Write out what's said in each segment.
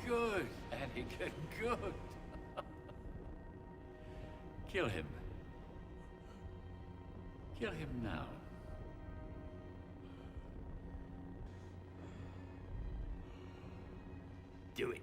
Good, Anakin, good. Kill him. Kill him now. Do it.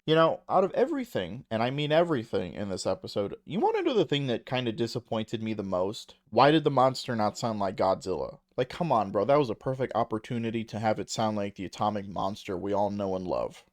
You know, out of everything, and I mean everything in this episode, you want to know the thing that kind of disappointed me the most? Why did the monster not sound like Godzilla? Like, come on, bro, that was a perfect opportunity to have it sound like the atomic monster we all know and love.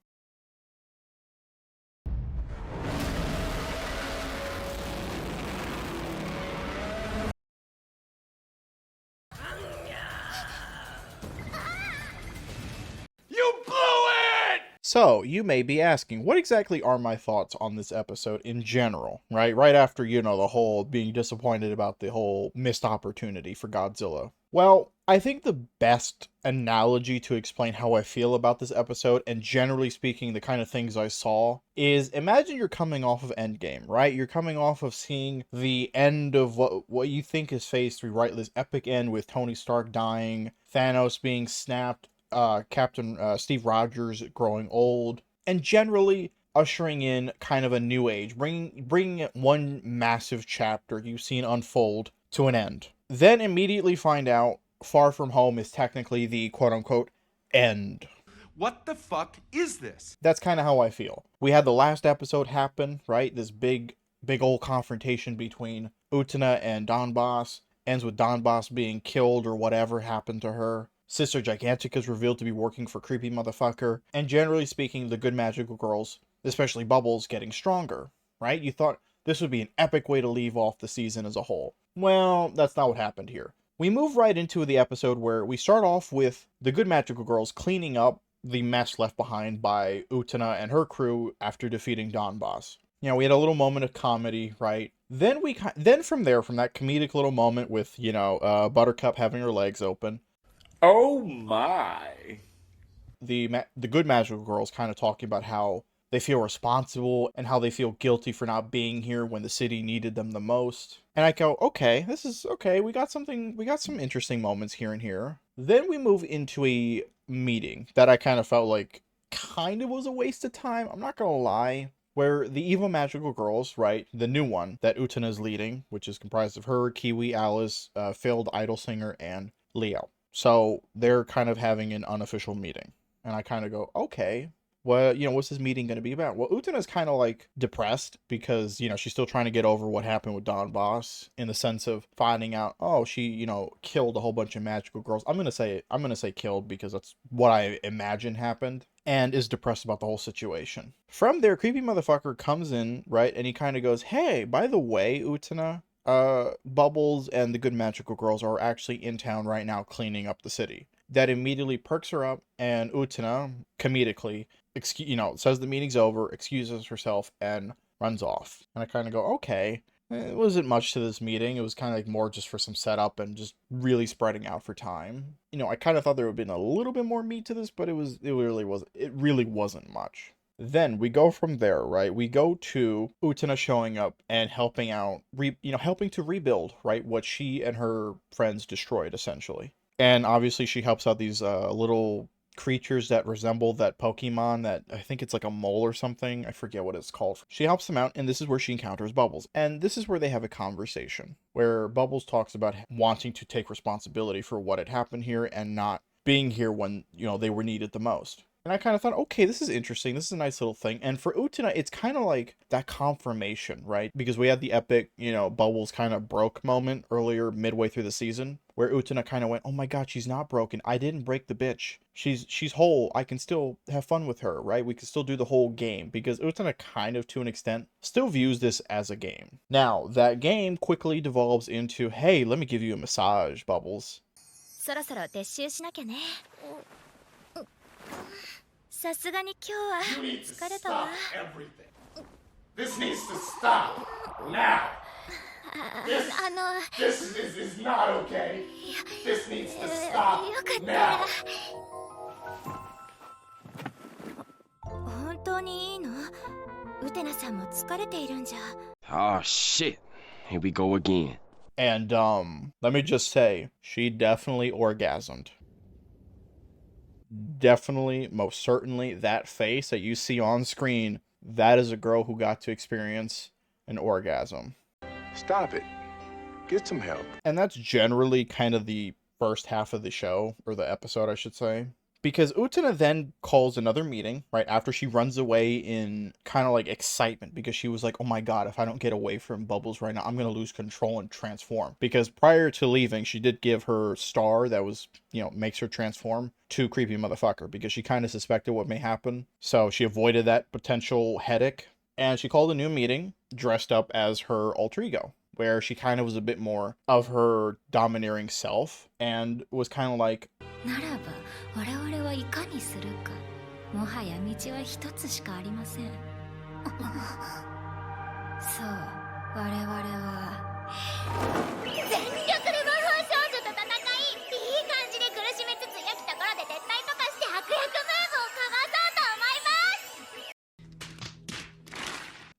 You blew it! So, you may be asking, what exactly are my thoughts on this episode in general, right? Right after, the whole being disappointed about the whole missed opportunity for Godzilla. Well, I think the best analogy to explain how I feel about this episode, and generally speaking, the kind of things I saw, is imagine you're coming off of Endgame, right? You're coming off of seeing the end of what you think is phase 3, right? This epic end with Tony Stark dying, Thanos being snapped, Captain Steve Rogers growing old, and generally ushering in kind of a new age, bringing one massive chapter you've seen unfold to an end. Then immediately find out Far From Home is technically the quote-unquote end. What the fuck is this? That's kind of how I feel. We had the last episode happen, right? This big old confrontation between Utena and Donbass. Ends with Donbass being killed or whatever happened to her. Sister Gigantica is revealed to be working for Creepy Motherfucker. And generally speaking, the good magical girls, especially Bubbles, getting stronger, right? You thought this would be an epic way to leave off the season as a whole. Well, that's not what happened here. We move right into the episode where we start off with the good magical girls cleaning up the mess left behind by Utena and her crew after defeating Donbass. We had a little moment of comedy, right? Then from that comedic little moment with, Buttercup having her legs open. Oh my. The good magical girls kind of talking about how they feel responsible and how they feel guilty for not being here when the city needed them the most. And I go, okay, this is okay. We got some interesting moments here and here. Then we move into a meeting that I kind of felt like kind of was a waste of time. I'm not going to lie. Where the evil magical girls, right, the new one that Utena is leading, which is comprised of her, Kiwi, Alice, failed idol singer, and Leo. So they're kind of having an unofficial meeting. And I kind of go, okay, well, what's this meeting going to be about? Well, Utena's kind of like depressed because, she's still trying to get over what happened with Don Boss in the sense of finding out, oh, she, killed a whole bunch of magical girls. I'm going to say killed because that's what I imagine happened, and is depressed about the whole situation. From there, Creepy Motherfucker comes in, right? And he kind of goes, hey, by the way, Utena, Bubbles and the good magical girls are actually in town right now cleaning up the city. That immediately perks her up, and Utena, comedically, says the meeting's over, excuses herself, and runs off. And I kind of go, okay, it wasn't much to this meeting. It was kind of like more just for some setup and just really spreading out for time. I kind of thought there would have been a little bit more meat to this, but it really wasn't much. Then we go from there, right? We go to Utena showing up and helping out, helping to rebuild, right, what she and her friends destroyed, essentially. And obviously she helps out these little creatures that resemble that Pokemon that I think it's like a mole or something. I forget what it's called. She helps them out, and this is where she encounters Bubbles. And this is where they have a conversation where Bubbles talks about wanting to take responsibility for what had happened here and not being here when, they were needed the most. And I kind of thought, okay, this is interesting. This is a nice little thing. And for Utena, it's kind of like that confirmation, right? Because we had the epic, Bubbles kind of broke moment earlier, midway through the season, where Utena kind of went, oh my god, she's not broken. I didn't break the bitch. She's whole. I can still have fun with her, right? We can still do the whole game. Because Utena kind of, to an extent, still views this as a game. Now, that game quickly devolves into, hey, let me give you a massage, Bubbles. そろそろ撤収しなきゃね。さすがに今日は疲れたわ。This needs to stop now. This is not okay. This needs to stop now. 本当にいいの？ウテナさんも疲れているんじゃ。 Oh shit. Here we go again. And, let me just say, she definitely orgasmed. Definitely, most certainly, that face that you see on screen, that is a girl who got to experience an orgasm. Stop it. Get some help. And that's generally kind of the first half of the show, or the episode, I should say. Because Utena then calls another meeting, right, after she runs away in kind of like excitement, because she was like, oh my god, if I don't get away from Bubbles right now, I'm going to lose control and transform. Because prior to leaving, she did give her star that was, you know, makes her transform to Creepy Motherfucker, because she kind of suspected what may happen. So she avoided that potential headache. And she called a new meeting, dressed up as her alter ego, where she kind of was a bit more of her domineering self, and was kind of like, ならば我々はいかにするか。もはや道は一つしかありません。そう、我々は全力で魔法少女と戦い、いい感じで苦しめつつ良きところで撤退とかして悪役ムーブをかまそうと思います。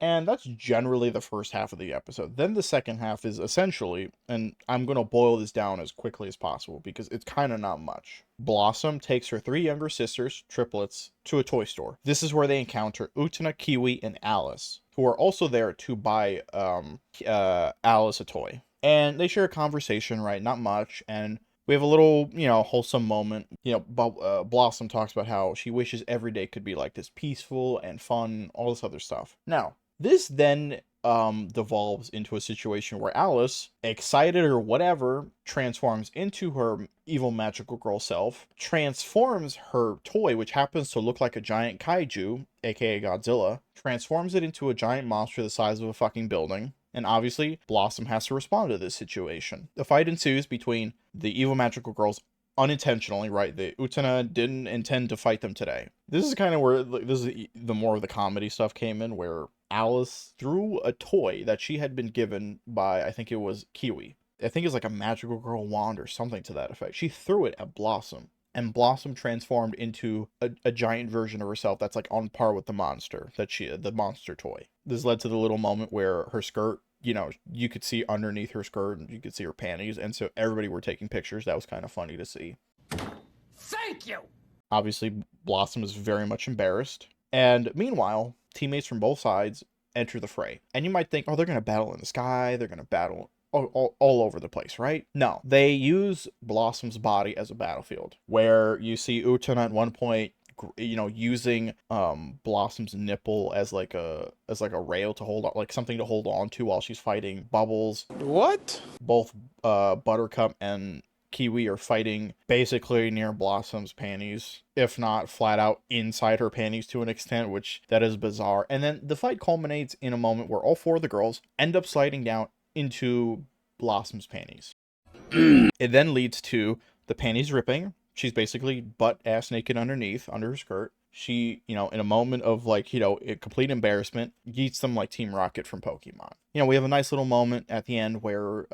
and that's generally the first half of the episode. Then the second half is essentially, and I'm going to boil this down as quickly as possible because it's kind of not much. Blossom takes her 3 younger sisters, triplets, to a toy store. This is where they encounter Utena, Kiwi, and Alice, who are also there to buy Alice a toy. And they share a conversation, right? Not much, and we have a little, you know, wholesome moment. You know, Blossom talks about how she wishes every day could be like this, peaceful and fun, all this other stuff. Now, this then devolves into a situation where Alice, excited or whatever, transforms into her evil magical girl self, transforms her toy, which happens to look like a giant kaiju, aka Godzilla, transforms it into a giant monster the size of a fucking building. And obviously, Blossom has to respond to this situation. The fight ensues between the evil magical girls unintentionally, right? The Utena didn't intend to fight them today. This is kind of where this is the more of the comedy stuff came in, where Alice threw a toy that she had been given by, I think it was Kiwi. I think it's like a magical girl wand or something to that effect. She threw it at Blossom, and Blossom transformed into a giant version of herself that's like on par with the monster the monster toy. This led to the little moment where her skirt, you know, you could see underneath her skirt and you could see her panties, and so everybody were taking pictures. That was kind of funny to see. Thank you! Obviously, Blossom is very much embarrassed. And meanwhile, teammates from both sides enter the fray. And you might think, oh, they're going to battle in the sky. They're going to battle all over the place, right? No, they use Blossom's body as a battlefield, where you see Utena at one point, you know, using Blossom's nipple as like a rail to hold on, like something to hold on to while she's fighting Bubbles. What? Both Buttercup and Kiwi are fighting basically near Blossom's panties, if not flat out inside her panties to an extent, which that is bizarre. And then the fight culminates in a moment where all 4 of the girls end up sliding down into Blossom's panties. It then leads to the panties ripping. She's basically butt-ass naked underneath, under her skirt. She, you know, in a moment of like, you know, a complete embarrassment, yeets them like Team Rocket from Pokemon. You know, we have a nice little moment at the end where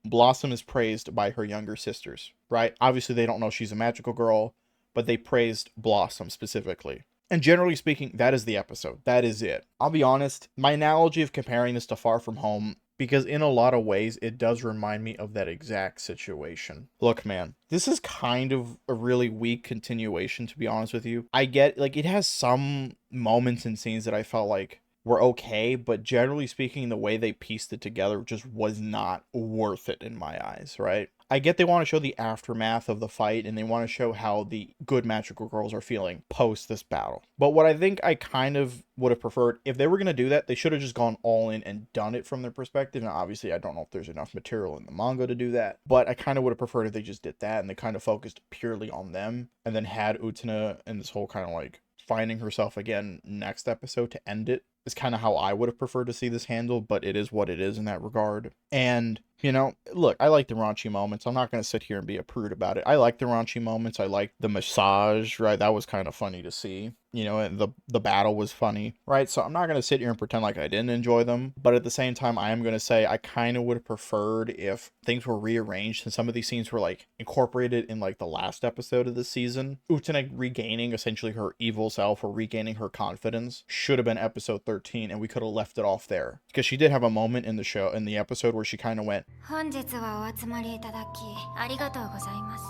Blossom is praised by her younger sisters, right? Obviously, they don't know she's a magical girl, but they praised Blossom specifically. And generally speaking, that is the episode. That is it. I'll be honest, my analogy of comparing this to Far From Home, because in a lot of ways, it does remind me of that exact situation. Look, man, this is kind of a really weak continuation, to be honest with you. I get, like, it has some moments and scenes that I felt like were okay, but generally speaking, the way they pieced it together just was not worth it in my eyes, right? I get they want to show the aftermath of the fight, and they want to show how the good magical girls are feeling post this battle. But what I think I kind of would have preferred, if they were going to do that, they should have just gone all in and done it from their perspective. Now, obviously, I don't know if there's enough material in the manga to do that, but I kind of would have preferred if they just did that, and they kind of focused purely on them, and then had Utena and this whole kind of like finding herself again next episode to end it. Is kind of how I would have preferred to see this handled, but it is what it is in that regard. And You know, look, I like the raunchy moments. I'm not going to sit here and be a prude about it. I like the raunchy moments. I like the massage, right? That was kind of funny to see. You know, and the battle was funny, right? So I'm not going to sit here and pretend like I didn't enjoy them. But at the same time, I am going to say I kind of would have preferred if things were rearranged and some of these scenes were like incorporated in like the last episode of the season. Utena regaining essentially her evil self or regaining her confidence should have been episode 13, and we could have left it off there. Because she did have a moment in the show, in the episode, where she kind of went, 本日はお集まりいただきありがとうございます。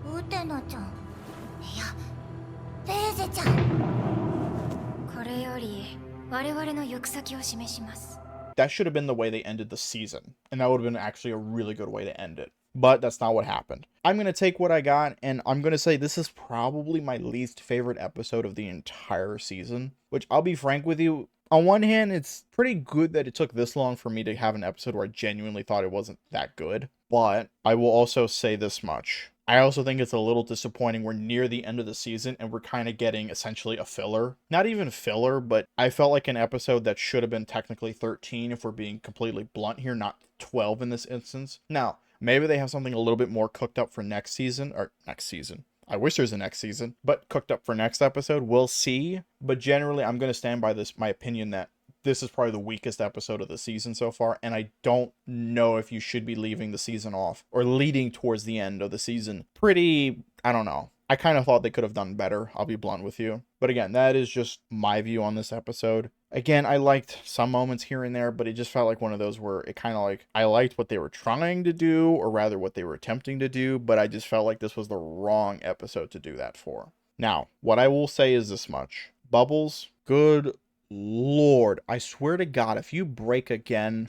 ウテナちゃん、いや、ベーゼちゃん。これより我々の行く先を示します。 that should have been the way they ended the season. And that would have been actually a really good way to end it. But that's not what happened. I'm going to take what I got, and I'm going to say this is probably my least favorite episode of the entire season. Which, I'll be frank with you, on one hand, it's pretty good that it took this long for me to have an episode where I genuinely thought it wasn't that good. But I will also say this much. I also think it's a little disappointing. We're near the end of the season and we're kind of getting essentially a filler. Not even filler, but I felt like an episode that should have been technically 13 if we're being completely blunt here, not 12 in this instance. Now, maybe they have something a little bit more cooked up for next season, or next season. I wish there's a next season, but cooked up for next episode. We'll see. But generally, I'm going to stand by this, my opinion that this is probably the weakest episode of the season so far, and I don't know if you should be leaving the season off or leading towards the end of the season. Pretty, I don't know. I kind of thought they could have done better, I'll be blunt with you. But again, that is just my view on this episode. Again, I liked some moments here and there, but it just felt like one of those where it kind of like, I liked what they were trying to do, or rather what they were attempting to do, but I just felt like this was the wrong episode to do that for. Now, what I will say is this much. Bubbles, good Lord, I swear to God, if you break again,